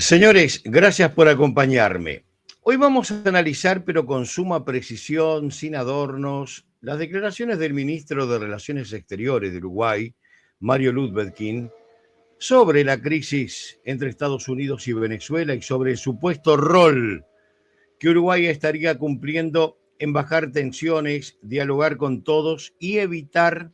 Señores, gracias por acompañarme. Hoy vamos a analizar, pero con suma precisión, sin adornos, las declaraciones del ministro de Relaciones Exteriores de Uruguay, Mario Ludwigkin, sobre la crisis entre Estados Unidos y Venezuela y sobre el supuesto rol que Uruguay estaría cumpliendo en bajar tensiones, dialogar con todos y evitar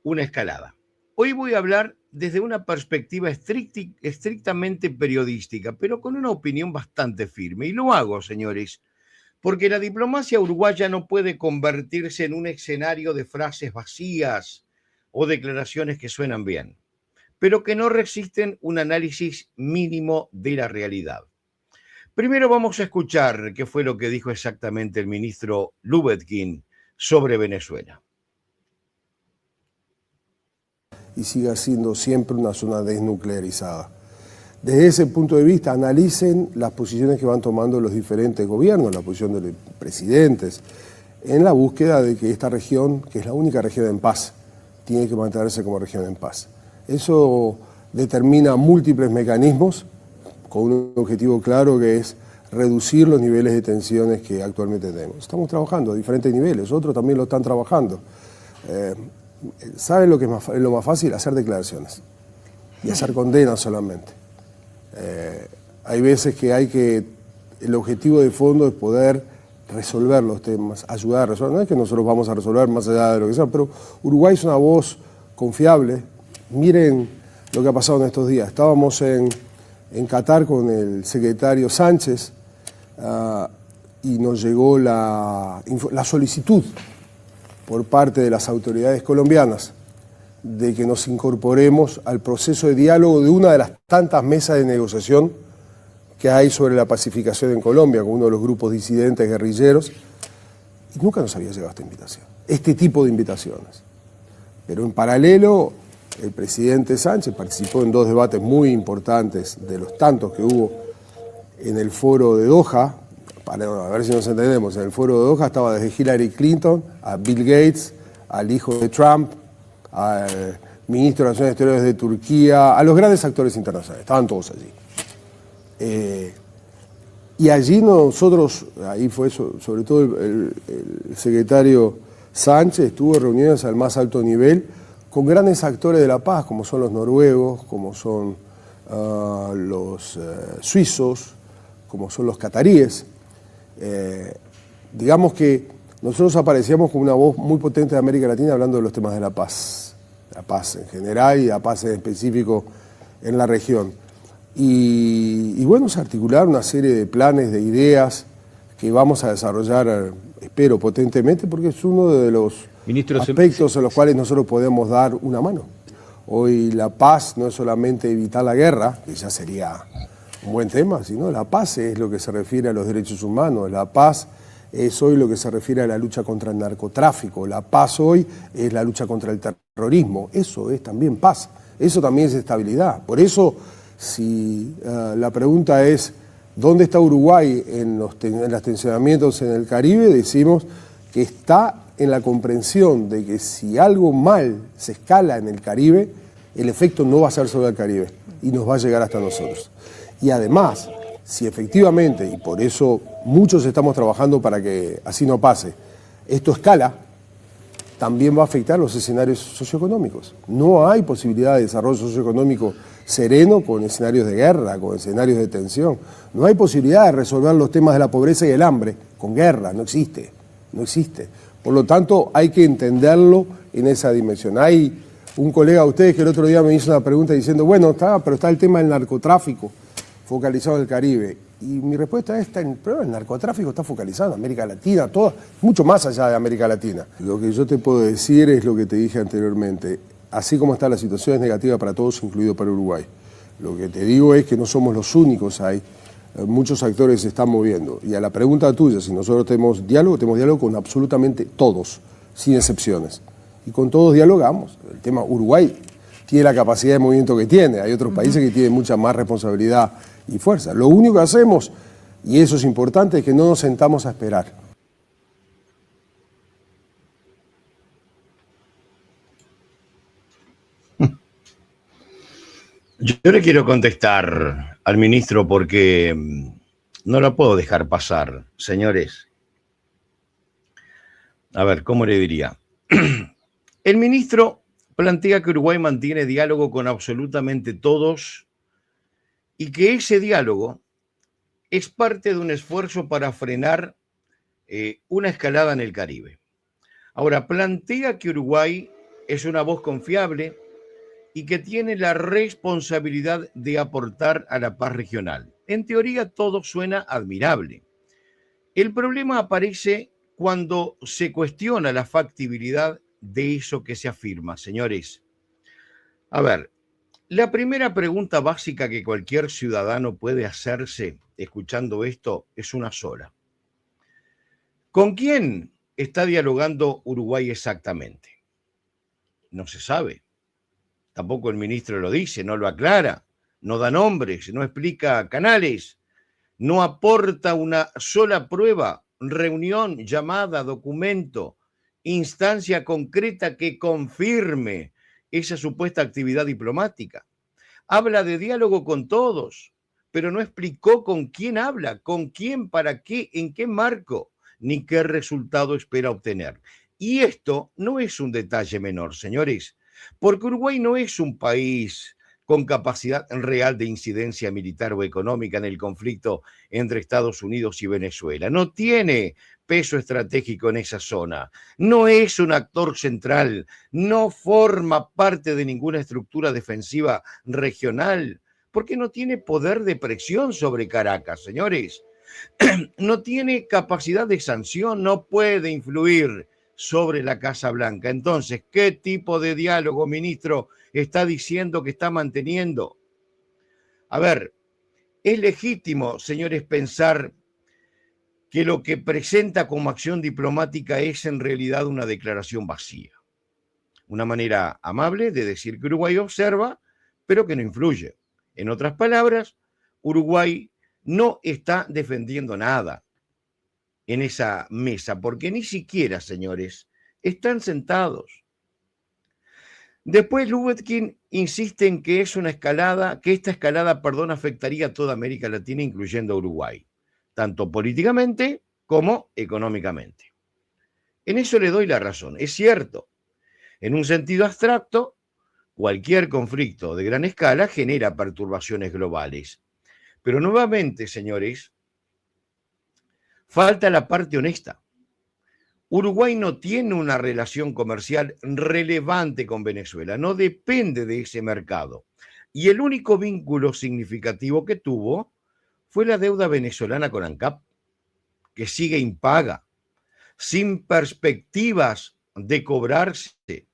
una escalada. Hoy voy a hablar desde una perspectiva estrictamente periodística, pero con una opinión bastante firme. Y lo hago, señores, porque la diplomacia uruguaya no puede convertirse en un escenario de frases vacías o declaraciones que suenan bien, pero que no resisten un análisis mínimo de la realidad. Primero vamos a escuchar qué fue lo que dijo exactamente el ministro Lubetkin sobre Venezuela. Y siga siendo siempre una zona desnuclearizada. Desde ese punto de vista, analicen las posiciones que van tomando los diferentes gobiernos, la posición de los presidentes, en la búsqueda de que esta región, que es la única región en paz, tiene que mantenerse como región en paz. Eso determina múltiples mecanismos con un objetivo claro que es reducir los niveles de tensiones que actualmente tenemos. Estamos trabajando a diferentes niveles, otros también lo están trabajando. ¿Saben lo que es lo más fácil? Hacer declaraciones y hacer condenas solamente. Hay veces que el objetivo de fondo es poder resolver los temas, ayudar a resolver. No es que nosotros vamos a resolver más allá de lo que sea, pero Uruguay es una voz confiable. Miren lo que ha pasado en estos días. Estábamos en Qatar con el secretario Sánchez y nos llegó la solicitud por parte de las autoridades colombianas de que nos incorporemos al proceso de diálogo de una de las tantas mesas de negociación que hay sobre la pacificación en Colombia con uno de los grupos disidentes guerrilleros. Y nunca nos había llegado esta invitación, este tipo de invitaciones. Pero en paralelo, el presidente Sánchez participó en dos debates muy importantes de los tantos que hubo en el foro de Doha. A ver si nos entendemos, en el foro de Doha estaba desde Hillary Clinton a Bill Gates, al hijo de Trump, al ministro de Relaciones Exteriores de Turquía, a los grandes actores internacionales, estaban todos allí. Y allí nosotros, ahí fue sobre todo el secretario Sánchez, estuvo en reuniones al más alto nivel con grandes actores de la paz, como son los noruegos, como son los suizos, como son los cataríes. Digamos que nosotros aparecíamos como una voz muy potente de América Latina hablando de los temas de la paz en general y la paz en específico en la región. Y bueno, se articularon una serie de planes, de ideas que vamos a desarrollar, espero, potentemente, porque es uno de los aspectos en los cuales nosotros podemos dar una mano. Hoy la paz no es solamente evitar la guerra, que ya sería un buen tema, sino la paz es lo que se refiere a los derechos humanos, la paz es hoy lo que se refiere a la lucha contra el narcotráfico, la paz hoy es la lucha contra el terrorismo, eso es también paz, eso también es estabilidad. Por eso, si la pregunta es ¿dónde está Uruguay en los tensionamientos en el Caribe? Decimos que está en la comprensión de que si algo mal se escala en el Caribe, el efecto no va a ser solo el Caribe y nos va a llegar hasta nosotros. Y además, si efectivamente, y por eso muchos estamos trabajando para que así no pase, esto escala, también va a afectar los escenarios socioeconómicos. No hay posibilidad de desarrollo socioeconómico sereno con escenarios de guerra, con escenarios de tensión. No hay posibilidad de resolver los temas de la pobreza y el hambre con guerra, no existe, no existe. Por lo tanto, hay que entenderlo en esa dimensión. Hay un colega de ustedes que el otro día me hizo una pregunta diciendo, bueno, pero está el tema del narcotráfico focalizado en el Caribe. Y mi respuesta es, pero el narcotráfico está focalizado en América Latina, mucho más allá de América Latina. Lo que yo te puedo decir es lo que te dije anteriormente. Así como está la situación es negativa para todos, incluido para Uruguay. Lo que te digo es que no somos los únicos, hay muchos actores se están moviendo. Y a la pregunta tuya, si nosotros tenemos diálogo con absolutamente todos, sin excepciones. Y con todos dialogamos. El tema Uruguay tiene la capacidad de movimiento que tiene, hay otros países que tienen mucha más responsabilidad y fuerza. Lo único que hacemos, y eso es importante, es que no nos sentamos a esperar. Yo le quiero contestar al ministro porque no lo puedo dejar pasar, señores. A ver, ¿cómo le diría? El ministro plantea que Uruguay mantiene diálogo con absolutamente todos y que ese diálogo es parte de un esfuerzo para frenar una escalada en el Caribe. Ahora, plantea que Uruguay es una voz confiable y que tiene la responsabilidad de aportar a la paz regional. En teoría, todo suena admirable. El problema aparece cuando se cuestiona la factibilidad de eso que se afirma, señores. A ver, la primera pregunta básica que cualquier ciudadano puede hacerse escuchando esto es una sola. ¿Con quién está dialogando Uruguay exactamente? No se sabe. Tampoco el ministro lo dice, no lo aclara, no da nombres, no explica canales, no aporta una sola prueba, reunión, llamada, documento, instancia concreta que confirme esa supuesta actividad diplomática. Habla de diálogo con todos, pero no explicó con quién habla, con quién, para qué, en qué marco, ni qué resultado espera obtener. Y esto no es un detalle menor, señores, porque Uruguay no es un país con capacidad real de incidencia militar o económica en el conflicto entre Estados Unidos y Venezuela. No tiene peso estratégico en esa zona, no es un actor central, no forma parte de ninguna estructura defensiva regional, porque no tiene poder de presión sobre Caracas, señores. No tiene capacidad de sanción, no puede influir sobre la Casa Blanca. Entonces, ¿qué tipo de diálogo, ministro, está diciendo que está manteniendo? A ver, es legítimo, señores, pensar que lo que presenta como acción diplomática es en realidad una declaración vacía. Una manera amable de decir que Uruguay observa, pero que no influye. En otras palabras, Uruguay no está defendiendo nada en esa mesa, porque ni siquiera, señores, están sentados. Después Lubetkin insiste en que es una escalada, que esta escalada, afectaría a toda América Latina, incluyendo a Uruguay, tanto políticamente como económicamente. En eso le doy la razón, es cierto. En un sentido abstracto, cualquier conflicto de gran escala genera perturbaciones globales. Pero nuevamente, señores, falta la parte honesta. Uruguay no tiene una relación comercial relevante con Venezuela, no depende de ese mercado. Y el único vínculo significativo que tuvo fue la deuda venezolana con ANCAP, que sigue impaga, sin perspectivas de cobrarse.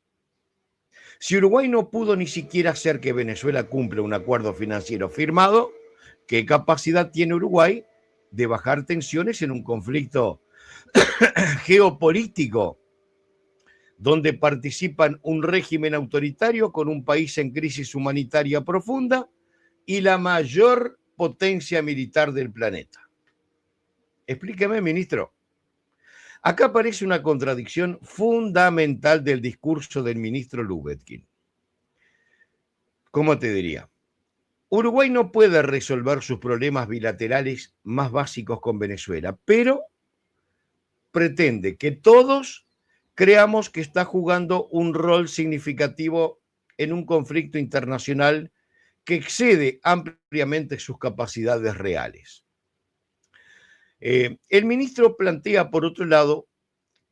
Si Uruguay no pudo ni siquiera hacer que Venezuela cumpla un acuerdo financiero firmado, ¿qué capacidad tiene Uruguay de bajar tensiones en un conflicto geopolítico donde participan un régimen autoritario con un país en crisis humanitaria profunda y la mayor potencia militar del planeta? Explíqueme, ministro. Acá aparece una contradicción fundamental del discurso del ministro Lubetkin. ¿Cómo te diría? Uruguay no puede resolver sus problemas bilaterales más básicos con Venezuela, pero pretende que todos creamos que está jugando un rol significativo en un conflicto internacional que excede ampliamente sus capacidades reales. El ministro plantea, por otro lado,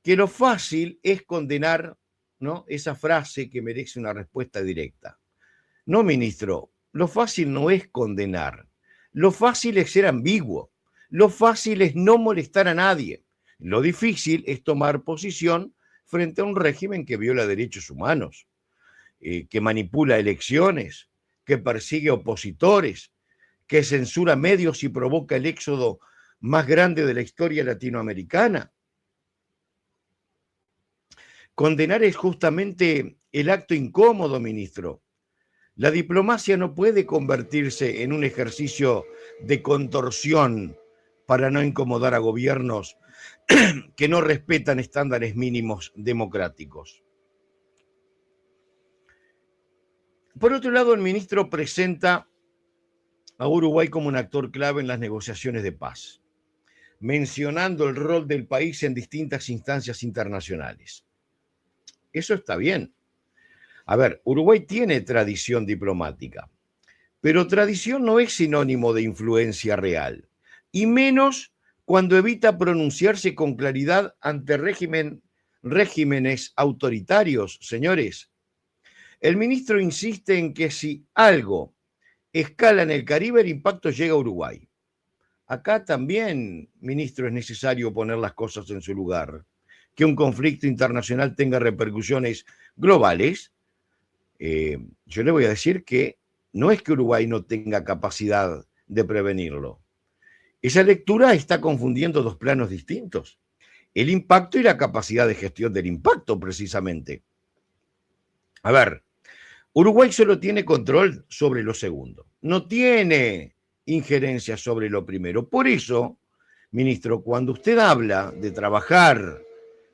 que lo fácil es condenar, ¿no?, esa frase que merece una respuesta directa. No, ministro, lo fácil no es condenar. Lo fácil es ser ambiguo. Lo fácil es no molestar a nadie. Lo difícil es tomar posición frente a un régimen que viola derechos humanos, que manipula elecciones, que persigue opositores, que censura medios y provoca el éxodo más grande de la historia latinoamericana. Condenar es justamente el acto incómodo, ministro. La diplomacia no puede convertirse en un ejercicio de contorsión para no incomodar a gobiernos que no respetan estándares mínimos democráticos. Por otro lado, el ministro presenta a Uruguay como un actor clave en las negociaciones de paz, mencionando el rol del país en distintas instancias internacionales. Eso está bien. A ver, Uruguay tiene tradición diplomática, pero tradición no es sinónimo de influencia real, y menos cuando evita pronunciarse con claridad ante regímenes autoritarios, señores. El ministro insiste en que si algo escala en el Caribe, el impacto llega a Uruguay. Acá también, ministro, es necesario poner las cosas en su lugar. Que un conflicto internacional tenga repercusiones globales, yo le voy a decir que no es que Uruguay no tenga capacidad de prevenirlo. Esa lectura está confundiendo dos planos distintos. El impacto y la capacidad de gestión del impacto, precisamente. A ver, Uruguay solo tiene control sobre lo segundo. No tiene injerencia sobre lo primero. Por eso, ministro, cuando usted habla de trabajar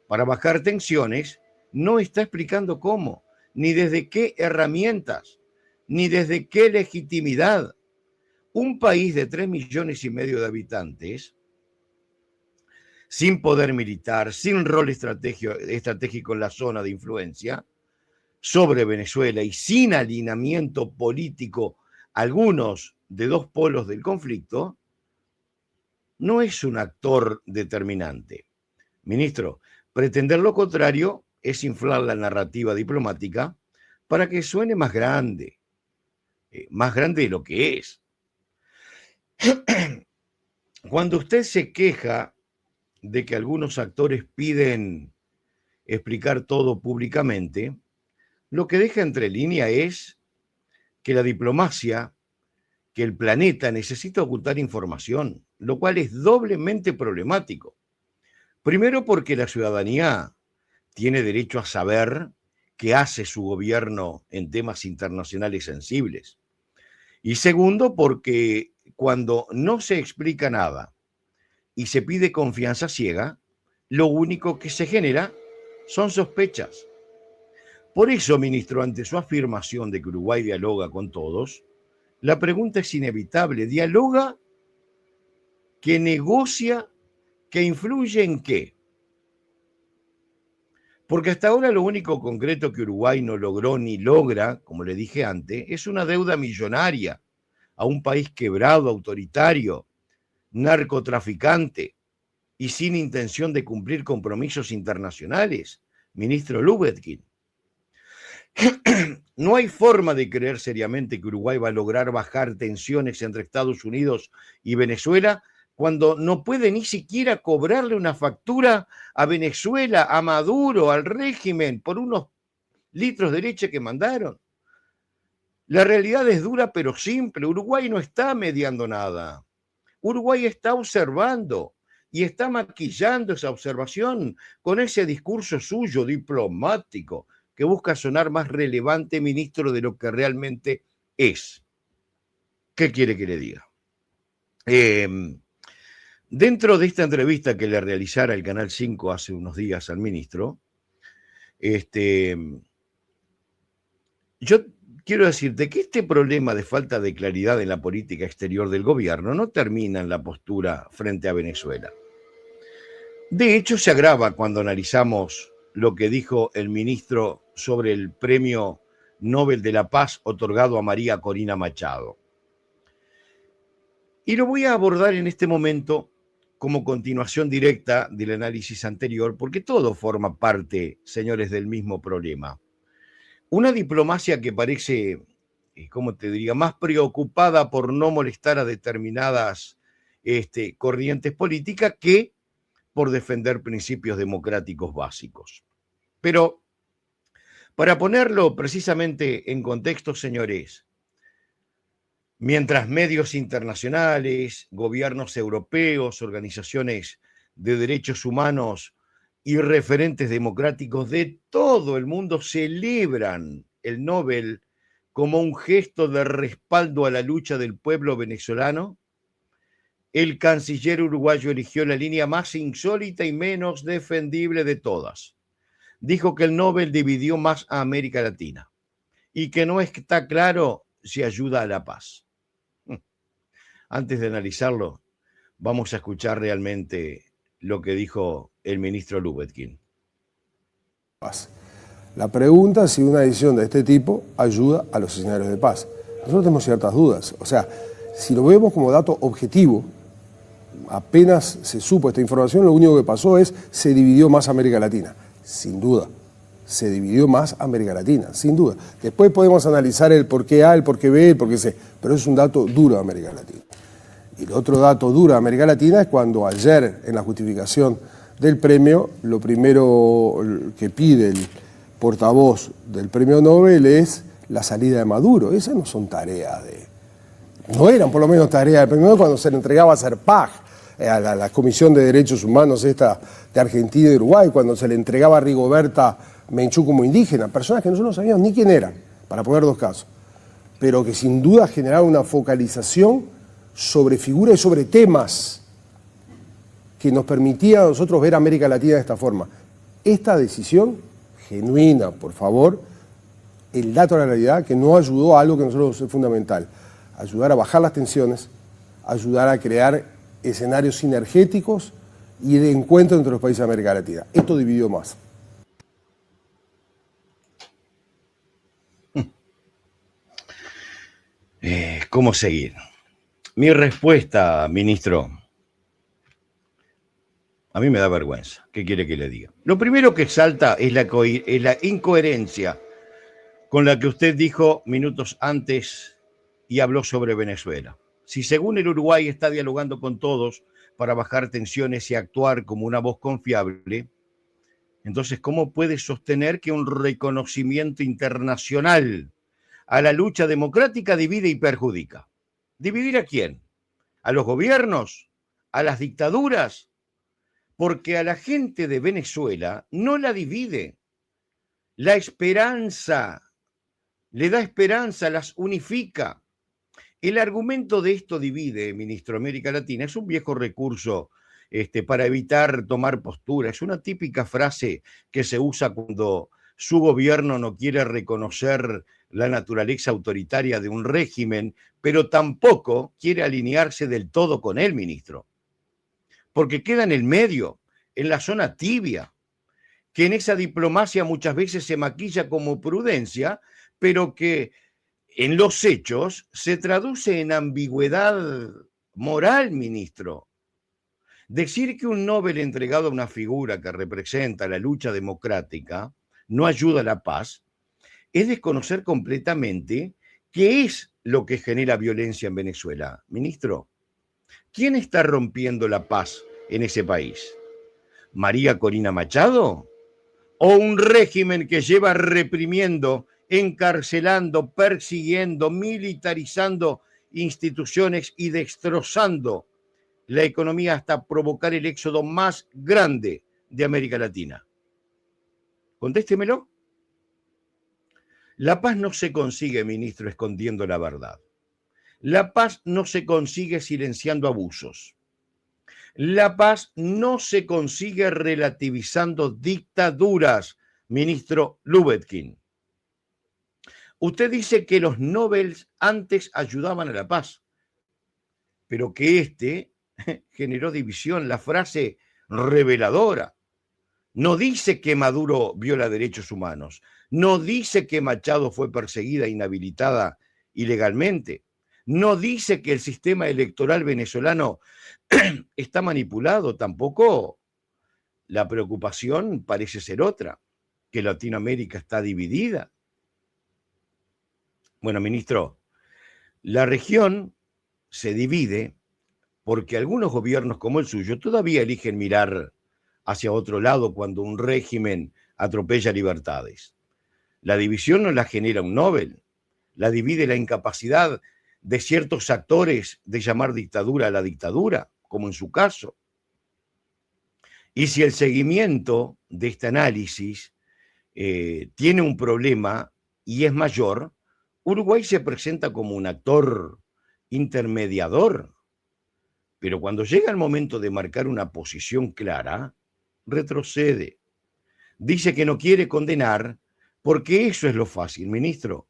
para bajar tensiones, no está explicando cómo, ni desde qué herramientas, ni desde qué legitimidad. Un país de 3,5 millones de habitantes, sin poder militar, sin rol estratégico en la zona de influencia sobre Venezuela y sin alineamiento político algunos de dos polos del conflicto, no es un actor determinante. Ministro, pretender lo contrario es inflar la narrativa diplomática para que suene más grande de lo que es. Cuando usted se queja de que algunos actores piden explicar todo públicamente, lo que deja entre línea es que la diplomacia, que el planeta necesita ocultar información, lo cual es doblemente problemático. Primero porque la ciudadanía tiene derecho a saber qué hace su gobierno en temas internacionales sensibles. Y segundo porque cuando no se explica nada y se pide confianza ciega, lo único que se genera son sospechas. Por eso, ministro, ante su afirmación de que Uruguay dialoga con todos, la pregunta es inevitable. ¿Dialoga? ¿Que negocia? ¿Que influye en qué? Porque hasta ahora lo único concreto que Uruguay no logró ni logra, como le dije antes, es una deuda millonaria a un país quebrado, autoritario, narcotraficante y sin intención de cumplir compromisos internacionales. Ministro Lubetkin. No hay forma de creer seriamente que Uruguay va a lograr bajar tensiones entre Estados Unidos y Venezuela cuando no puede ni siquiera cobrarle una factura a Venezuela, a Maduro, al régimen, por unos litros de leche que mandaron. La realidad es dura pero simple. Uruguay no está mediando nada. Uruguay está observando y está maquillando esa observación con ese discurso suyo diplomático que busca sonar más relevante, ministro, de lo que realmente es. ¿Qué quiere que le diga? Dentro de esta entrevista que le realizara el Canal 5 hace unos días al ministro, yo quiero decirte que este problema de falta de claridad en la política exterior del gobierno no termina en la postura frente a Venezuela. De hecho, se agrava cuando analizamos lo que dijo el ministro sobre el Premio Nobel de la Paz otorgado a María Corina Machado. Y lo voy a abordar en este momento como continuación directa del análisis anterior, porque todo forma parte, señores, del mismo problema. Una diplomacia que parece, ¿cómo te diría?, más preocupada por no molestar a determinadas corrientes políticas que por defender principios democráticos básicos. Pero, para ponerlo precisamente en contexto, señores, mientras medios internacionales, gobiernos europeos, organizaciones de derechos humanos y referentes democráticos de todo el mundo celebran el Nobel como un gesto de respaldo a la lucha del pueblo venezolano, el canciller uruguayo eligió la línea más insólita y menos defendible de todas. Dijo que el Nobel dividió más a América Latina y que no está claro si ayuda a la paz. antes de analizarlo, vamos a escuchar realmente lo que dijo el ministro Lubetkin. La pregunta es si una decisión de este tipo ayuda a los escenarios de paz. Nosotros tenemos ciertas dudas. O sea, si lo vemos como dato objetivo, apenas se supo esta información, lo único que pasó es se dividió más América Latina. Sin duda. Se dividió más América Latina, sin duda. Después podemos analizar el por qué A, el por qué B, el por qué C, pero es un dato duro de América Latina. Y el otro dato duro de América Latina es cuando ayer, en la justificación del premio, lo primero que pide el portavoz del premio Nobel es la salida de Maduro. Esas no son tareas no eran por lo menos tareas del premio Nobel cuando se le entregaba a CERPAG, a la Comisión de Derechos Humanos esta de Argentina y de Uruguay, cuando se le entregaba a Rigoberta Menchú como indígena, personas que nosotros no sabíamos ni quién eran, para poner dos casos, pero que sin duda generaron una focalización sobre figuras y sobre temas que nos permitía a nosotros ver a América Latina de esta forma. Esta decisión genuina, por favor, el dato de la realidad, que no ayudó a algo que a nosotros es fundamental, ayudar a bajar las tensiones, ayudar a crear escenarios sinergéticos y de encuentro entre los países de América Latina. Esto dividió más. ¿Cómo seguir? Mi respuesta, ministro, a mí me da vergüenza. ¿Qué quiere que le diga? Lo primero que salta es la incoherencia con la que usted dijo minutos antes y habló sobre Venezuela. Si según el Uruguay está dialogando con todos para bajar tensiones y actuar como una voz confiable, entonces, ¿cómo puede sostener que un reconocimiento internacional a la lucha democrática divide y perjudica? ¿Dividir a quién? ¿A los gobiernos? ¿A las dictaduras? Porque a la gente de Venezuela no la divide. La esperanza, le da esperanza, las unifica. El argumento de esto divide, ministro, América Latina, es un viejo recurso para evitar tomar postura. Es una típica frase que se usa cuando su gobierno no quiere reconocer la naturaleza autoritaria de un régimen, pero tampoco quiere alinearse del todo con él, ministro. Porque queda en el medio, en la zona tibia, que en esa diplomacia muchas veces se maquilla como prudencia, pero que en los hechos se traduce en ambigüedad moral, ministro. Decir que un Nobel entregado a una figura que representa la lucha democrática no ayuda a la paz es desconocer completamente qué es lo que genera violencia en Venezuela. Ministro, ¿quién está rompiendo la paz en ese país? ¿María Corina Machado? ¿O un régimen que lleva reprimiendo, encarcelando, persiguiendo, militarizando instituciones y destrozando la economía hasta provocar el éxodo más grande de América Latina? Contéstemelo. La paz no se consigue, ministro, escondiendo la verdad. La paz no se consigue silenciando abusos. La paz no se consigue relativizando dictaduras, ministro Lubetkin. Usted dice que los Nobel antes ayudaban a la paz, pero que generó división. La frase reveladora no dice que Maduro viola derechos humanos, no dice que Machado fue perseguida, inhabilitada ilegalmente, no dice que el sistema electoral venezolano está manipulado, tampoco. La preocupación parece ser otra, que Latinoamérica está dividida. Bueno, ministro, la región se divide porque algunos gobiernos como el suyo todavía eligen mirar hacia otro lado cuando un régimen atropella libertades. La división no la genera un Nobel, la divide la incapacidad de ciertos actores de llamar dictadura a la dictadura, como en su caso. Y si el seguimiento de este análisis tiene un problema y es mayor, Uruguay se presenta como un actor intermediador. Pero cuando llega el momento de marcar una posición clara, retrocede. Dice que no quiere condenar porque eso es lo fácil, ministro.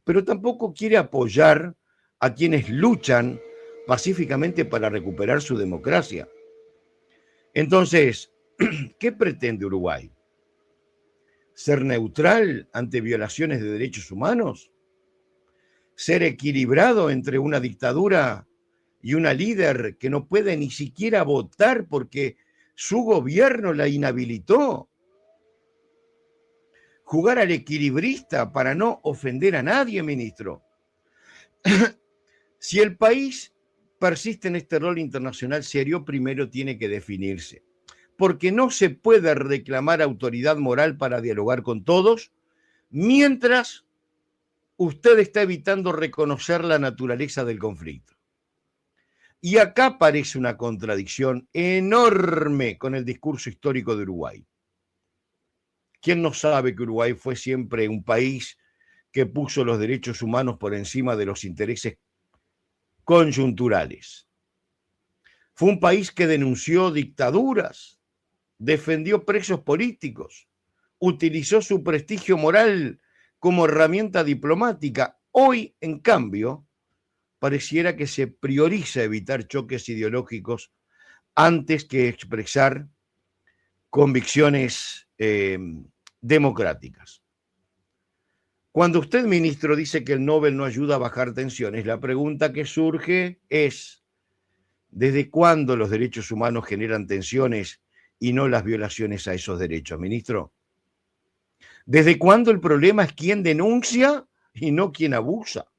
Pero tampoco quiere apoyar a quienes luchan pacíficamente para recuperar su democracia. Entonces, ¿qué pretende Uruguay? ¿Ser neutral ante violaciones de derechos humanos? ¿Ser equilibrado entre una dictadura y una líder que no puede ni siquiera votar porque su gobierno la inhabilitó? ¿Jugar al equilibrista para no ofender a nadie, ministro? Si el país persiste en este rol internacional serio, primero tiene que definirse, porque no se puede reclamar autoridad moral para dialogar con todos mientras usted está evitando reconocer la naturaleza del conflicto. Y acá parece una contradicción enorme con el discurso histórico de Uruguay. ¿Quién no sabe que Uruguay fue siempre un país que puso los derechos humanos por encima de los intereses coyunturales? Fue un país que denunció dictaduras, defendió presos políticos, utilizó su prestigio moral como herramienta diplomática. Hoy, en cambio, pareciera que se prioriza evitar choques ideológicos antes que expresar convicciones democráticas. Cuando usted, ministro, dice que el Nobel no ayuda a bajar tensiones, la pregunta que surge es: ¿desde cuándo los derechos humanos generan tensiones y no las violaciones a esos derechos, ministro? ¿Desde cuándo el problema es quién denuncia y no quién abusa?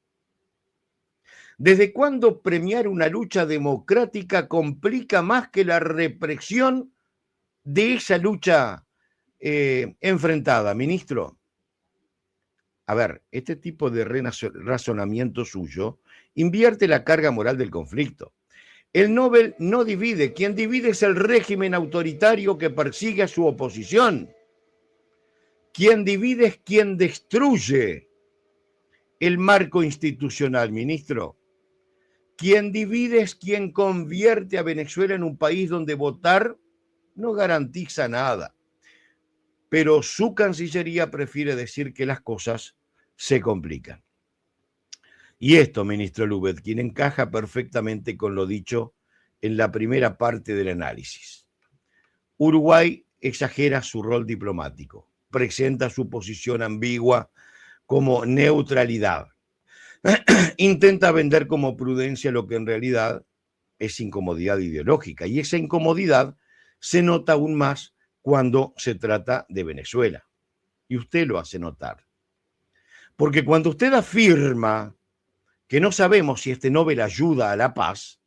¿Desde cuándo premiar una lucha democrática complica más que la represión de esa lucha enfrentada, ministro? A ver, este tipo de razonamiento suyo invierte la carga moral del conflicto. El Nobel no divide, quien divide es el régimen autoritario que persigue a su oposición. Quien divide es quien destruye el marco institucional, ministro. Quien divide es quien convierte a Venezuela en un país donde votar no garantiza nada. Pero su Cancillería prefiere decir que las cosas se complican. Y esto, ministro Lubetkin, encaja perfectamente con lo dicho en la primera parte del análisis. Uruguay exagera su rol diplomático, presenta su posición ambigua como neutralidad, intenta vender como prudencia lo que en realidad es incomodidad ideológica, y esa incomodidad se nota aún más cuando se trata de Venezuela, y usted lo hace notar. Porque cuando usted afirma que no sabemos si este Nobel ayuda a la paz,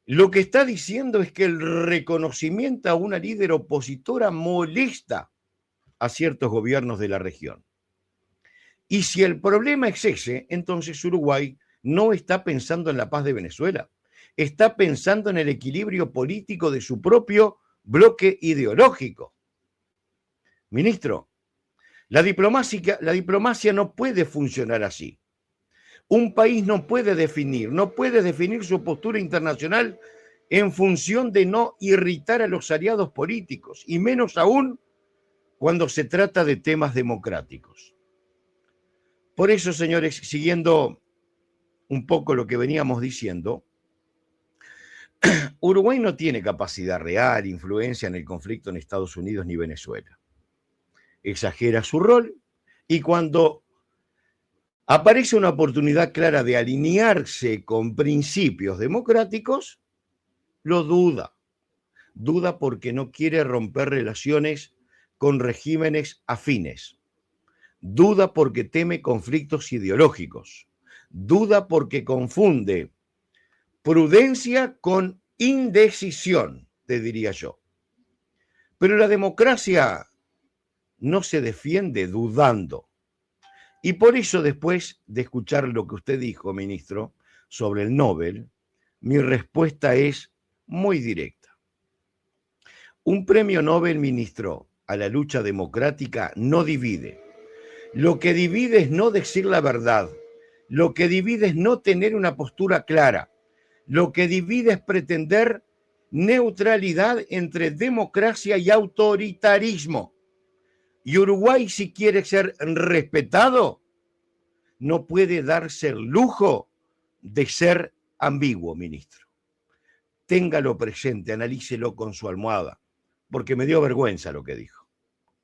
lo que está diciendo es que el reconocimiento a una líder opositora molesta a ciertos gobiernos de la región. Y si el problema es ese, entonces Uruguay no está pensando en la paz de Venezuela, está pensando en el equilibrio político de su propio bloque ideológico. Ministro, la diplomacia no puede funcionar así. Un país no puede definir su postura internacional en función de no irritar a los aliados políticos, y menos aún cuando se trata de temas democráticos. Por eso, señores, siguiendo un poco lo que veníamos diciendo, Uruguay no tiene capacidad real, influencia en el conflicto en Estados Unidos ni Venezuela. Exagera su rol y cuando aparece una oportunidad clara de alinearse con principios democráticos, lo duda. Duda porque no quiere romper relaciones con regímenes afines. Duda porque teme conflictos ideológicos. Duda porque confunde prudencia con indecisión, te diría yo. Pero la democracia no se defiende dudando. Y por eso, después de escuchar lo que usted dijo, ministro, sobre el Nobel, mi respuesta es muy directa. Un premio Nobel, ministro, a la lucha democrática no divide. Lo que divide es no decir la verdad. Lo que divide es no tener una postura clara. Lo que divide es pretender neutralidad entre democracia y autoritarismo. Y Uruguay, si quiere ser respetado, no puede darse el lujo de ser ambiguo, ministro. Téngalo presente, analícelo con su almohada, porque me dio vergüenza lo que dijo.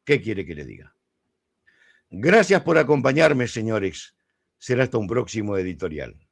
¿Qué quiere que le diga? Gracias por acompañarme, señores. Será hasta un próximo editorial.